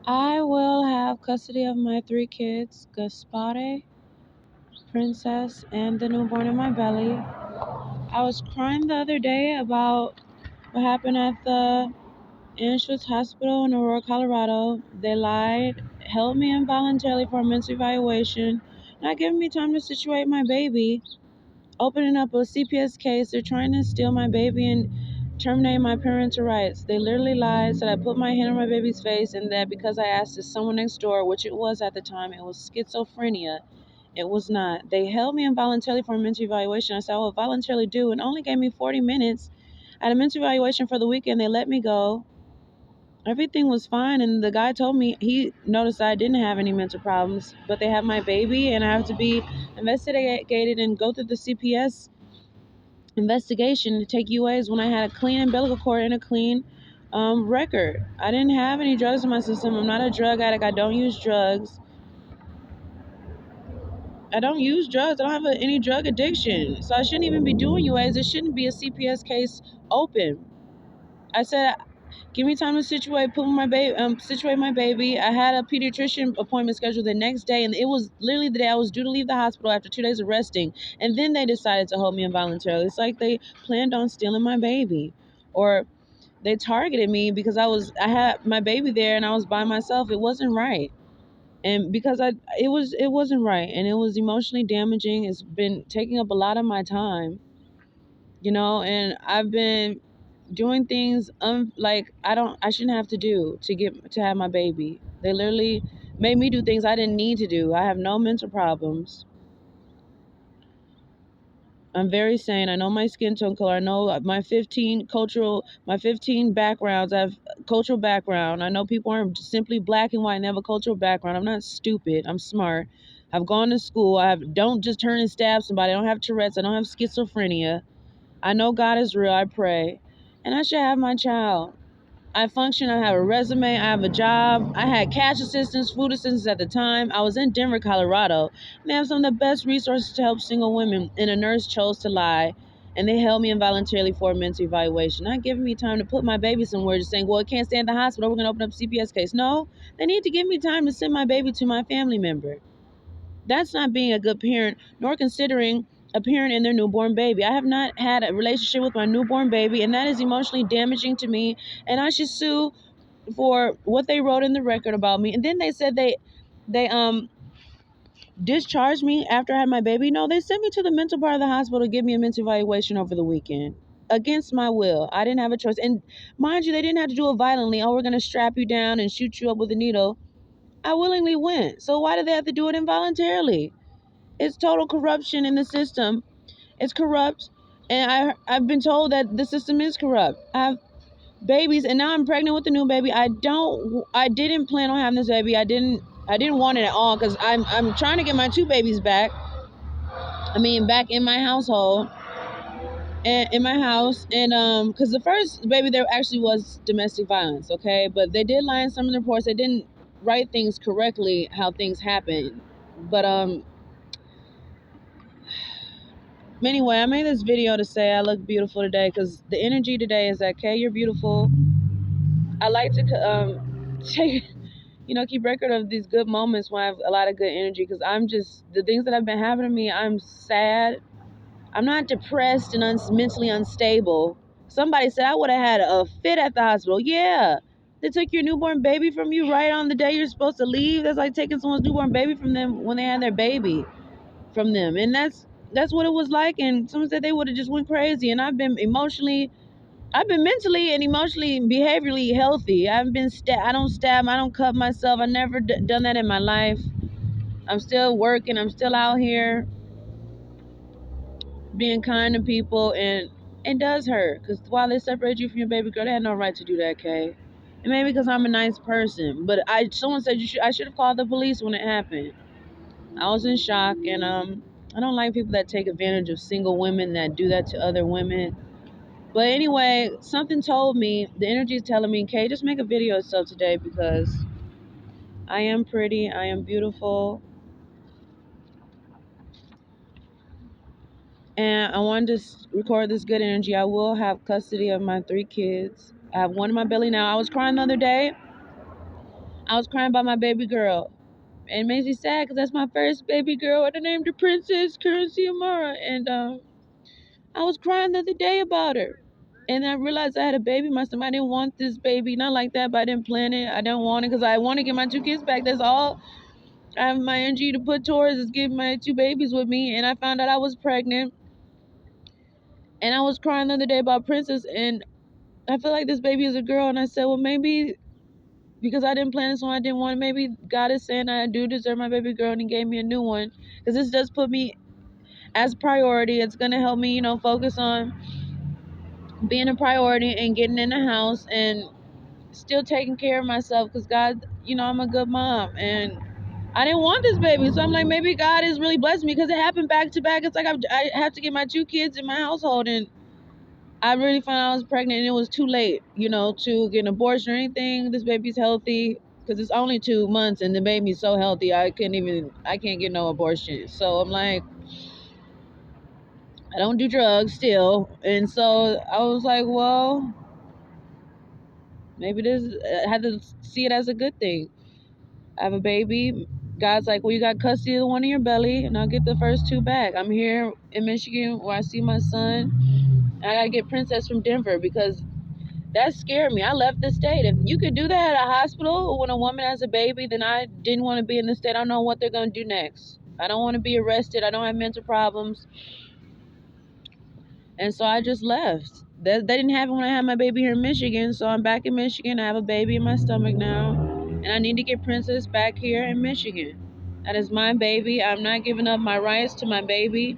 I will have custody of my 3 kids, Gaspare, Princess, and the newborn in my belly. I was crying the other day about what happened at the Anschutz Hospital in Aurora, Colorado. They lied, held me involuntarily for a mental evaluation, not giving me time to situate my baby, opening up a CPS case. They're trying to steal my baby and terminate my parental rights. They literally lied, said I put my hand on my baby's face and that because I asked someone next door, which it was at the time, it was schizophrenia. It was not. They held me involuntarily for a mental evaluation. I said, I will voluntarily do, and only gave me 40 minutes. I had a mental evaluation for the weekend. They let me go. Everything was fine, and the guy told me he noticed I didn't have any mental problems, but they have my baby, and I have to be investigated and go through the CPS investigation to take UAs when I had a clean umbilical cord and a clean record. I didn't have any drugs in my system. I'm not a drug addict. I don't use drugs. I don't use drugs. I don't have any drug addiction. So I shouldn't even be doing UAs. There shouldn't be a CPS case open. I said, give me time to situate my baby. I had a pediatrician appointment scheduled the next day, and it was literally the day I was due to leave the hospital after 2 days of resting. And then they decided to hold me involuntarily. It's like they planned on stealing my baby, or they targeted me because I had my baby there and I was by myself. It wasn't right. And because it wasn't right, and it was emotionally damaging. It's been taking up a lot of my time, and I've been doing things like I shouldn't have to do to have my baby. They literally made me do things I didn't need to do. I have no mental problems. I'm very sane. I know my skin tone color. I know my 15 backgrounds. I have cultural background. I know people aren't simply black and white and they have a cultural background. I'm not stupid. I'm smart. I've gone to school. Don't just turn and stab somebody. I don't have Tourette's. I don't have schizophrenia. I know God is real. I pray. And I should have my child. I function. I have a resume. I have a job. I had cash assistance, food assistance at the time. I was in Denver, Colorado. And they have some of the best resources to help single women. And a nurse chose to lie. And they held me involuntarily for a mental evaluation, not giving me time to put my baby somewhere, just saying, well, it can't stay in the hospital. We're going to open up a CPS case. No, they need to give me time to send my baby to my family member. That's not being a good parent, nor considering a parent and their newborn baby. I have not had a relationship with my newborn baby, and that is emotionally damaging to me. And I should sue for what they wrote in the record about me. And then they said they discharged me after I had my baby. No, they sent me to the mental part of the hospital to give me a mental evaluation over the weekend. Against my will. I didn't have a choice. And mind you, they didn't have to do it violently. Oh, we're going to strap you down and shoot you up with a needle. I willingly went. So why did they have to do it involuntarily? It's total corruption in the system. It's corrupt. And I've been told that the system is corrupt. I have babies, and now I'm pregnant with a new baby. I didn't plan on having this baby. I didn't want it at all because I'm trying to get my 2 babies back. I mean, back in my household and in my house, and because the first baby there actually was domestic violence, okay, but they did lie in some of the reports. They didn't write things correctly how things happened, but anyway, I made this video to say I look beautiful today because the energy today is that Kay, you're beautiful. I like to take, keep record of these good moments when I have a lot of good energy because I'm just, the things that have been happening to me, I'm sad. I'm not depressed and mentally unstable. Somebody said I would have had a fit at the hospital. Yeah. They took your newborn baby from you right on the day you're supposed to leave. That's like taking someone's newborn baby from them when they had their baby from them. And that's what it was like. And someone said they would have just went crazy. And I've been mentally and emotionally, behaviorally healthy. I don't stab, I don't cut myself. I never done that in my life. I'm still working. I'm still out here being kind to people, and it does hurt because while they separate you from your baby girl, they had no right to do that, Kay. And maybe because I'm a nice person, but someone said I should have called the police when it happened. I was in shock, and I don't like people that take advantage of single women that do that to other women. But anyway, something told me, the energy is telling me, Kay, just make a video of yourself today because I am pretty, I am beautiful, and I wanted to record this good energy. I will have custody of my 3 kids. I have one in my belly now. I was crying the other day I was crying about my baby girl. And it makes me sad because that's my first baby girl. And I named her Princess Currency Amara. And I was crying the other day about her. And I realized I had a baby. My stomach, I didn't want this baby. Not like that, but I didn't plan it. I didn't want it because I want to get my two kids back. That's all I have my energy to put towards is getting my two babies with me. And I found out I was pregnant. And I was crying the other day about Princess. And I feel like this baby is a girl. And I said, well, maybe because I didn't plan this one, I didn't want it. Maybe God is saying I do deserve my baby girl and He gave me a new one. Because this does put me as priority. It's going to help me, focus on being a priority and getting in the house and still taking care of myself because God, I'm a good mom and I didn't want this baby. So I'm like, maybe God is really blessing me because it happened back to back. It's like I have to get my two kids in my household and I really found out I was pregnant and it was too late, to get an abortion or anything. This baby's healthy because it's only 2 months and the baby's so healthy. I can't get no abortion. So I'm like, I don't do drugs still. And so I was like, well, maybe I had to see it as a good thing. I have a baby. God's like, well, you got custody of the one in your belly, and I'll get the first two back. I'm here in Michigan where I see my son. And I gotta get Princess from Denver because that scared me. I left the state. If you could do that at a hospital when a woman has a baby, then I didn't want to be in the state. I don't know what they're gonna do next. I don't want to be arrested. I don't have mental problems. And so I just left. That didn't happen when I had my baby here in Michigan. So I'm back in Michigan. I have a baby in my stomach now. And I need to get Princess back here in Michigan. That is my baby. I'm not giving up my rights to my baby.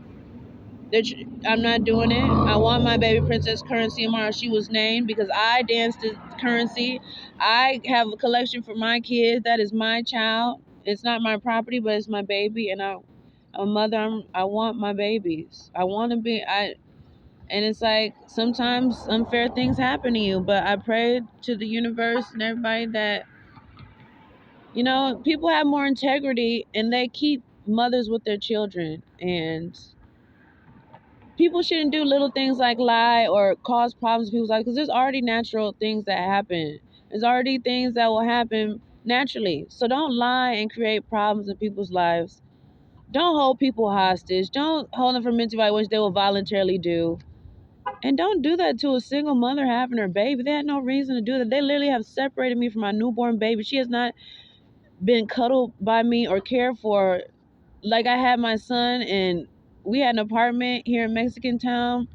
I'm not doing it. I want my baby Princess Currency Amara. She was named because I danced to Currency. I have a collection for my kids. That is my child. It's not my property, but it's my baby. And I'm a mother. I want my babies. I want to be. And it's like sometimes unfair things happen to you, but I pray to the universe and everybody that, people have more integrity and they keep mothers with their children. And people shouldn't do little things like lie or cause problems in people's lives because there's already natural things that happen. There's already things that will happen naturally. So don't lie and create problems in people's lives. Don't hold people hostage. Don't hold them for mental violence they will voluntarily do. And don't do that to a single mother having her baby. They had no reason to do that. They literally have separated me from my newborn baby. She has not been cuddled by me or cared for like I had my son, and we had an apartment here in Mexican Town.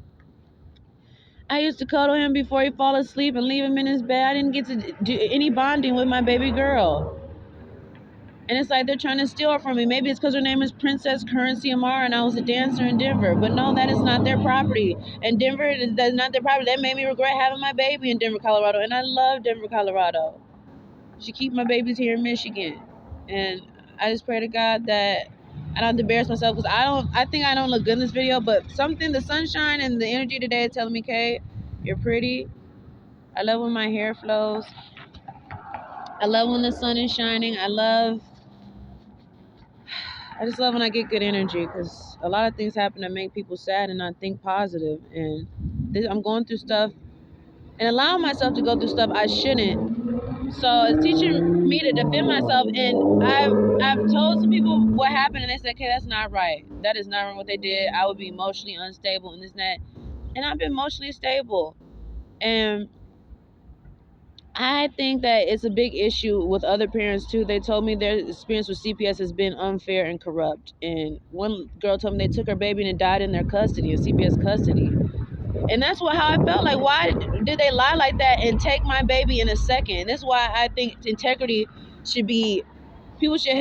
I used to cuddle him before he fall asleep and leave him in his bed. I didn't get to do any bonding with my baby girl. And it's like they're trying to steal her from me. Maybe it's because her name is Princess Currency Amara and I was a dancer in Denver. But no, that is not their property. And Denver, that's not their property. That made me regret having my baby in Denver, Colorado. And I love Denver, Colorado. Should keep my babies here in Michigan. And I just pray to God that I don't have to embarrass myself because I think I don't look good in this video. But the sunshine and the energy today is telling me, Kay, you're pretty. I love when my hair flows. I love when the sun is shining. I just love when I get good energy because a lot of things happen that make people sad and not think positive. And I'm going through stuff and allowing myself to go through stuff I shouldn't. So it's teaching me to defend myself. And I've told some people what happened and they said, okay, that's not right. That is not what they did. I would be emotionally unstable and this and that. And I've been emotionally stable. And I think that it's a big issue with other parents too. They told me their experience with CPS has been unfair and corrupt. And one girl told me they took her baby and it died in their custody, in CPS custody. And that's how I felt. Like, why did they lie like that and take my baby in a second? And that's why I think integrity should be, people should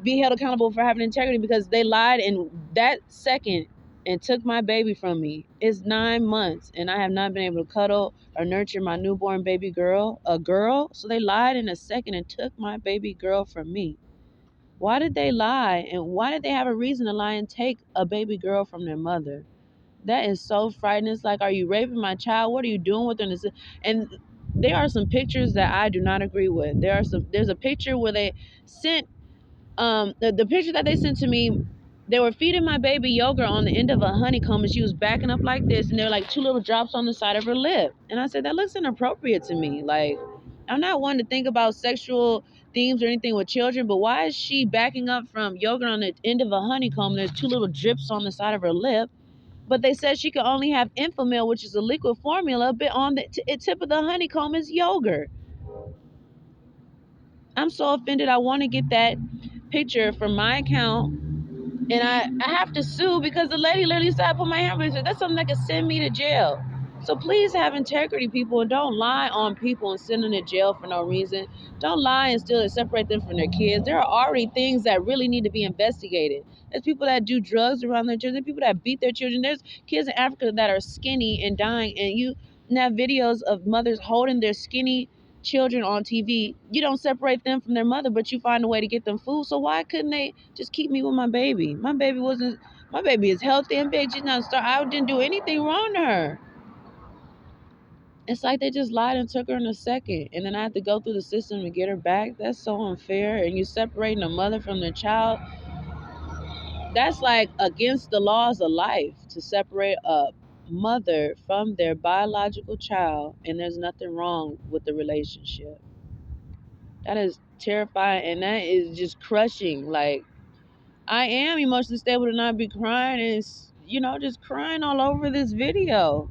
be held accountable for having integrity because they lied in that second and took my baby from me. It's 9 months and I have not been able to cuddle or nurture my newborn baby girl, a girl. So they lied in a second and took my baby girl from me. Why did they lie? And why did they have a reason to lie and take a baby girl from their mother? That is so frightening. It's like, are you raping my child? What are you doing with them? And there are some pictures that I do not agree with. There's a picture where they sent the picture that they sent to me, they were feeding my baby yogurt on the end of a honeycomb and she was backing up like this and there were like two little drops on the side of her lip. And I said, that looks inappropriate to me. Like, I'm not one to think about sexual themes or anything with children, but why is she backing up from yogurt on the end of a honeycomb? There's two little drips on the side of her lip. But they said she could only have Infamil, which is a liquid formula, but on the tip of the honeycomb is yogurt. I'm so offended. I want to get that picture from my account, and I have to sue because the lady literally said I put my hand up and said that's something that could send me to jail. So please have integrity, people, and don't lie on people and send them to jail for no reason. Don't lie and still separate them from their kids. There are already things that really need to be investigated. There's people that do drugs around their children. There's people that beat their children. There's kids in Africa that are skinny and dying, and you have videos of mothers holding their skinny children on TV. You don't separate them from their mother, but you find a way to get them food. So why couldn't they just keep me with my baby? My baby wasn't. My baby is healthy and big. She's not star. I didn't do anything wrong to her. It's like they just lied and took her in a second, and then I have to go through the system to get her back. That's so unfair. And you separating a mother from their child. That's like against the laws of life to separate a mother from their biological child, and there's nothing wrong with the relationship. That is terrifying, and that is just crushing. Like, I am emotionally stable to not be crying, and just crying all over this video.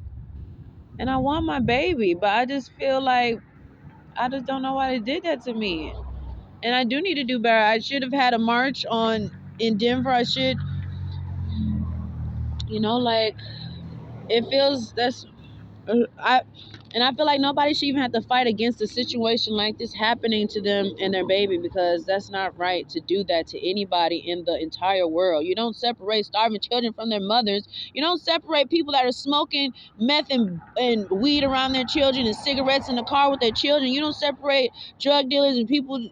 And I want my baby, but I just feel like I just don't know why they did that to me. And I do need to do better. I should have had a march on in Denver. I should, like it feels that's I and I feel like nobody should even have to fight against a situation like this happening to them and their baby, because that's not right to do that to anybody in the entire world. You don't separate starving children from their mothers. You don't separate people that are smoking meth and weed around their children and cigarettes in the car with their children. You don't separate drug dealers and people,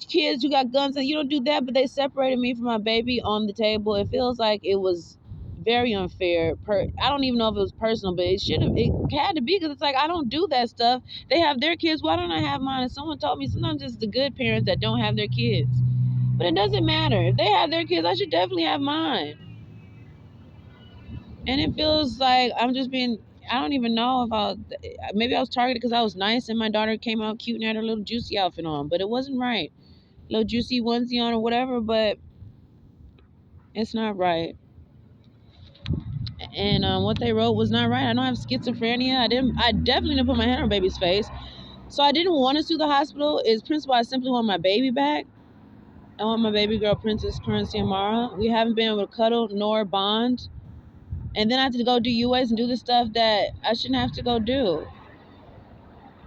kids who got guns, and you don't do that, but they separated me from my baby on the table. It feels like it was very unfair. I don't even know if it was personal, but it had to be, because it's like I don't do that stuff. They have their kids. Why don't I have mine? And someone told me sometimes it's the good parents that don't have their kids. But it doesn't matter. If they have their kids, I should definitely have mine. And it feels like I'm just being. I don't even know if maybe I was targeted because I was nice and my daughter came out cute and had her little juicy outfit on, but it wasn't right. Little juicy onesie on or whatever, but it's not right. And what they wrote was not right. I don't have schizophrenia. I definitely didn't put my hand on my baby's face. So I didn't want to sue the hospital. It's principle. I simply want my baby back. I want my baby girl, Princess Currency Amara. We haven't been able to cuddle nor bond. And then I have to go do UAs and do the stuff that I shouldn't have to go do.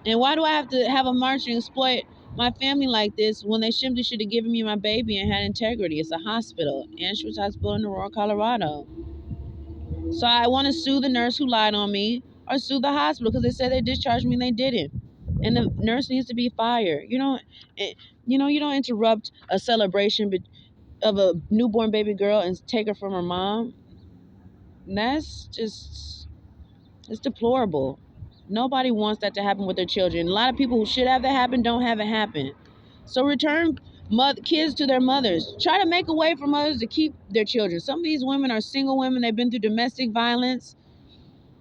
And why do I have to have a march and exploit my family like this when they simply should have given me my baby and had integrity? It's a hospital, Anschutz Hospital in Aurora, Colorado. So I want to sue the nurse who lied on me, or sue the hospital because they said they discharged me and they didn't. And the nurse needs to be fired. You don't interrupt a celebration of a newborn baby girl and take her from her mom. And that's just, it's deplorable. Nobody wants that to happen with their children. A lot of people who should have that happen don't have it happen. So return kids to their mothers. Try to make a way for mothers to keep their children. Some of these women are single women. They've been through domestic violence.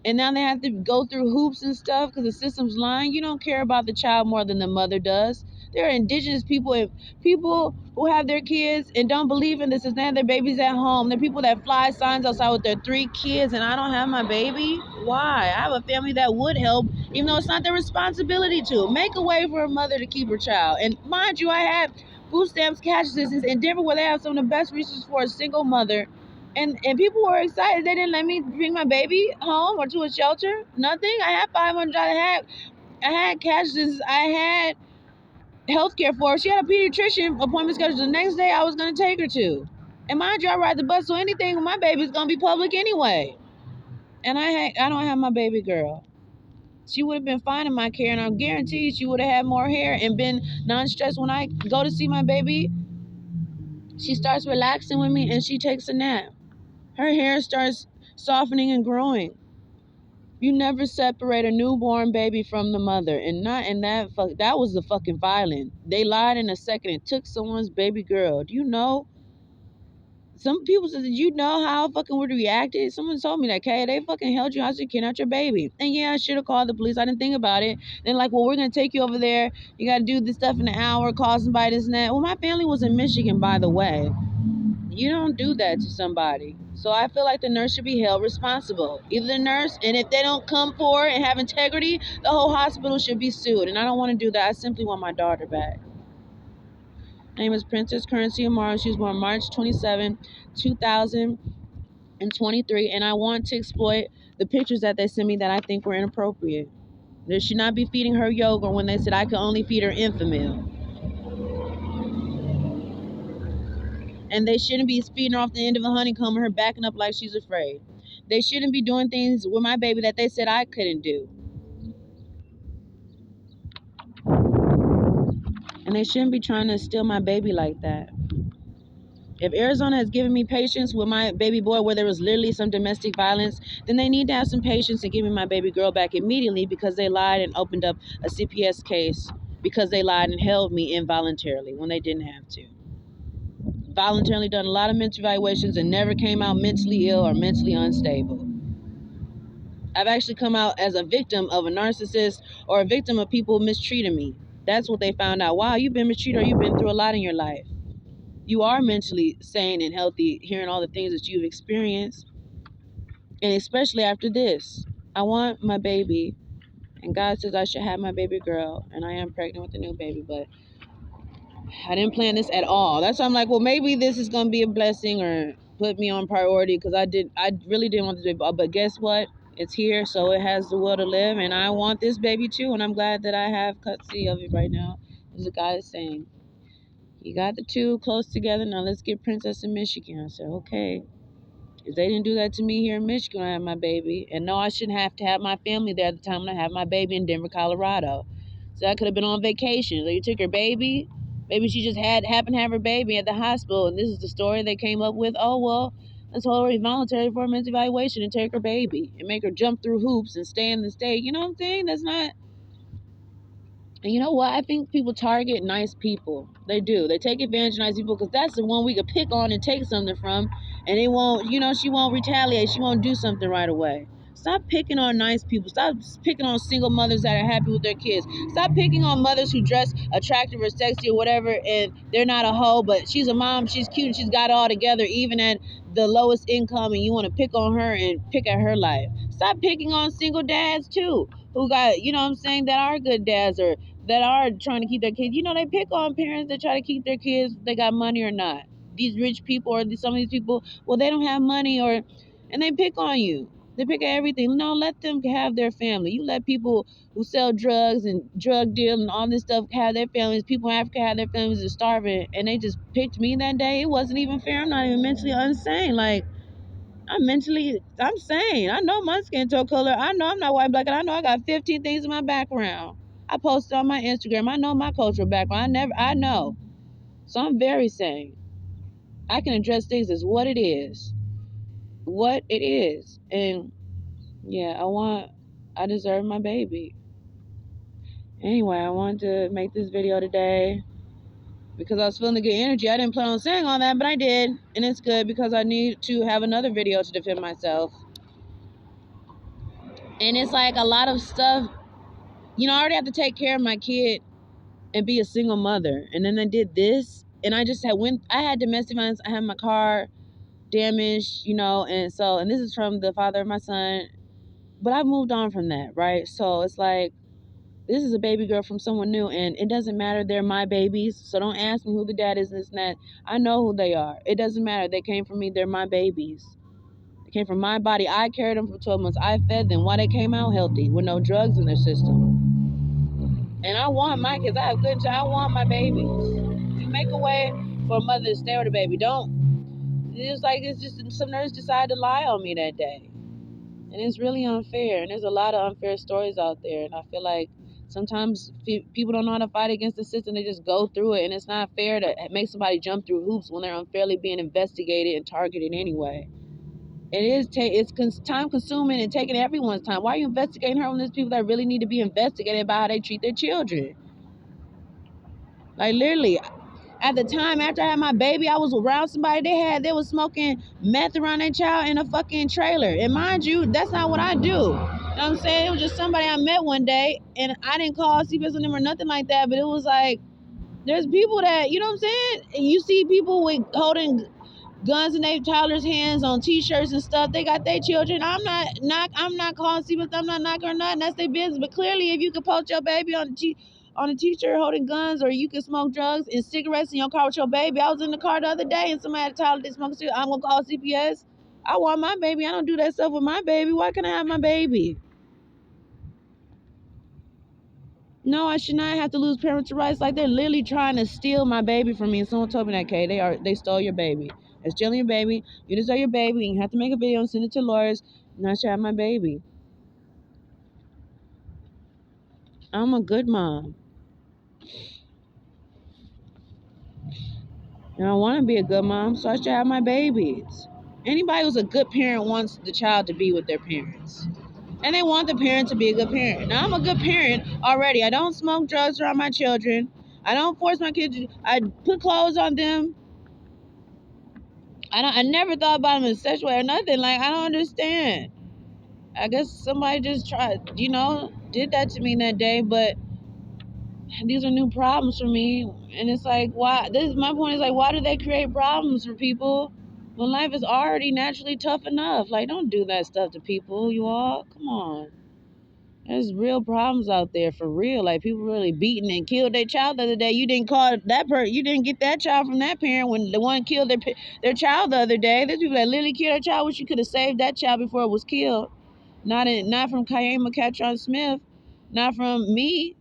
And now they have to go through hoops and stuff because the system's lying. You don't care about the child more than the mother does. There are indigenous people and people who have their kids and don't believe in this and have their babies at home. There are people that fly signs outside with their 3 kids and I don't have my baby. Why? I have a family that would help, even though it's not their responsibility to. Make a way for a mother to keep her child. And mind you, I have food stamps, cash assistance in Denver where they have some of the best resources for a single mother. And people were excited. They didn't let me bring my baby home or to a shelter. Nothing. I had $500. I had cash. I had health care for her. She had a pediatrician appointment scheduled the next day I was going to take her to. And mind you, I ride the bus, so anything with my baby is going to be public anyway. And I don't have my baby girl. She would have been fine in my care, and I guarantee she would have had more hair and been non-stressed. When I go to see my baby, she starts relaxing with me and she takes a nap. Her hair starts softening and growing. You never separate a newborn baby from the mother, and that was the fucking violent. They lied in a second and took someone's baby girl. Do you know Some people said, did you know how I fucking would react? Someone told me that, Kay, they fucking held you hostage, kidnapped your baby. And yeah, I should have called the police. I didn't think about it. Then like, well, we're gonna take you over there. You gotta do this stuff in an hour, call somebody this and that. Well, my family was in Michigan, by the way. You don't do that to somebody. So I feel like the nurse should be held responsible. Either the nurse, and if they don't come forward and have integrity, the whole hospital should be sued. And I don't want to do that. I simply want my daughter back. Her name is Princess Currency Amaro. She was born March 27, 2023. And I want to exploit the pictures that they sent me that I think were inappropriate. They should not be feeding her yogurt when they said I could only feed her Enfamil. And they shouldn't be feeding her off the end of a honeycomb and her backing up like she's afraid. They shouldn't be doing things with my baby that they said I couldn't do. And they shouldn't be trying to steal my baby like that. If Arizona has given me patience with my baby boy where there was literally some domestic violence, then they need to have some patience and give me my baby girl back immediately because they lied and opened up a CPS case because they lied and held me involuntarily when they didn't have to. Voluntarily done a lot of mental evaluations and never came out mentally ill or mentally unstable. I've actually come out as a victim of a narcissist or a victim of people mistreating me. That's what they found out. Wow, you've been mistreated or you've been through a lot in your life. You are mentally sane and healthy, hearing all the things that you've experienced. And especially after this, I want my baby. And God says I should have my baby girl. And I am pregnant with a new baby, but I didn't plan this at all. That's why I'm like, well, maybe this is going to be a blessing or put me on priority because I really didn't want this baby. But guess what? It's here, so it has the will to live. And I want this baby too. And I'm glad that I have custody of it right now. As the guy is saying, you got the two close together. Now let's get Princess in Michigan. I said, okay. If they didn't do that to me here in Michigan when I had my baby. And no, I shouldn't have to have my family there at the time when I had my baby in Denver, Colorado. So I could have been on vacation. So you took her baby. Maybe she just happened to have her baby at the hospital. And this is the story they came up with. Oh, well, let's hold her voluntary for a mental evaluation and take her baby. And make her jump through hoops and stay in the state. You know what I'm saying? That's not... And you know what? I think people target nice people. They do. They take advantage of nice people because that's the one we could pick on and take something from. And it won't, she won't retaliate. She won't do something right away. Stop picking on nice people. Stop picking on single mothers that are happy with their kids. Stop picking on mothers who dress attractive or sexy or whatever and they're not a hoe, but she's a mom, she's cute, and she's got it all together even at the lowest income and you want to pick on her and pick at her life. Stop picking on single dads too who got, that are good dads or that are trying to keep their kids. They pick on parents that try to keep their kids, they got money or not. These rich people or some of these people, well, they don't have money and they pick on you. They pick at everything. No, let them have their family. You let people who sell drugs and drug deal and all this stuff have their families. People in Africa have their families are starving and they just picked me that day. It wasn't even fair. I'm not even mentally insane. Like, I'm sane. I know my skin tone color. I know I'm not white, black, and I know I got 15 things in my background. I posted on my Instagram. I know my cultural background. I know. So I'm very sane. I can address things as what it is. What it is. And yeah, I deserve my baby. Anyway, I wanted to make this video today because I was feeling the good energy. I didn't plan on saying all that, but I did. And it's good because I need to have another video to defend myself. And it's like a lot of stuff. I already have to take care of my kid and be a single mother. And then I did this. And I just I had domestic violence. I had my car damaged, and this is from the father of my son. But I moved on from that, right? So it's like, this is a baby girl from someone new. And it doesn't matter. They're my babies. So don't ask me who the dad is and this and that. I know who they are. It doesn't matter. They came from me. They're my babies. They came from my body. I carried them for 12 months. I fed them while they came out healthy with no drugs in their system. And I want my kids. I have good I want my babies. You make a way for a mother to stay with a baby. Don't. It's just some nerds decided to lie on me that day. And it's really unfair. And there's a lot of unfair stories out there. And I feel like sometimes people don't know how to fight against the system. They just go through it. And it's not fair to make somebody jump through hoops when they're unfairly being investigated and targeted anyway. It's time consuming and taking everyone's time. Why are you investigating her when there's people that really need to be investigated about how they treat their children? Like, literally, At the time after I had my baby, I was around somebody they was smoking meth around their child in a fucking trailer. And mind you, that's not what I do. You know what I'm saying? It was just somebody I met one day, and I didn't call CPS on them or nothing like that, but it was like there's people that, you know what I'm saying? You see people with holding guns in their toddlers' hands on T-shirts and stuff. They got their children. I'm not calling CPS. I'm not knocking or nothing. That's their business. But clearly, if you could post your baby on a T-shirt holding guns, or you could smoke drugs and cigarettes in your car with your baby. I was in the car the other day and somebody had a toddler that smoked cigarettes. I'm gonna call CPS. I want my baby. I don't do that stuff with my baby. Why can't I have my baby? No, I should not have to lose parental rights. Like they're literally trying to steal my baby from me. And someone told me that, Kay, they stole your baby. They're stealing your baby. You deserve your baby. You have to make a video and send it to lawyers. And I should have my baby. I'm a good mom. And I want to be a good mom, so I should have my babies. Anybody who's a good parent wants the child to be with their parents. And they want the parent to be a good parent. Now I'm a good parent already. I don't smoke drugs around my children. I don't force my kids. I put clothes on them. I never thought about him in a sexual way or nothing. Like, I don't understand. I guess somebody just tried, did that to me that day. But these are new problems for me, and it's like, why? This is my point. Is like, why do they create problems for people when life is already naturally tough enough? Like, don't do that stuff to people. You all, come on. There's real problems out there for real. Like people really beating and killed their child the other day. You didn't call that person. You didn't get that child from that parent when the one killed their child the other day. There's people that literally killed their child. Wish you could have saved that child before it was killed. Not from Kayama McCatron Smith, not from me.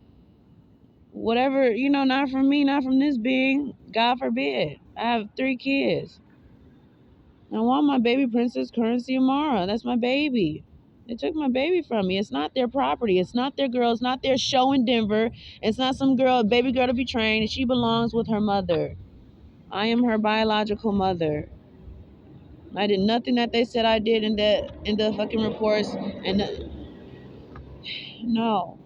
Whatever, not from me, not from this being. God forbid. I have 3 kids. I want my baby Princess Currency Amara. That's my baby. They took my baby from me. It's not their property. It's not their girl. It's not their show in Denver. It's not some girl, baby girl to be trained. She belongs with her mother. I am her biological mother. I did nothing that they said I did in the fucking reports. And no.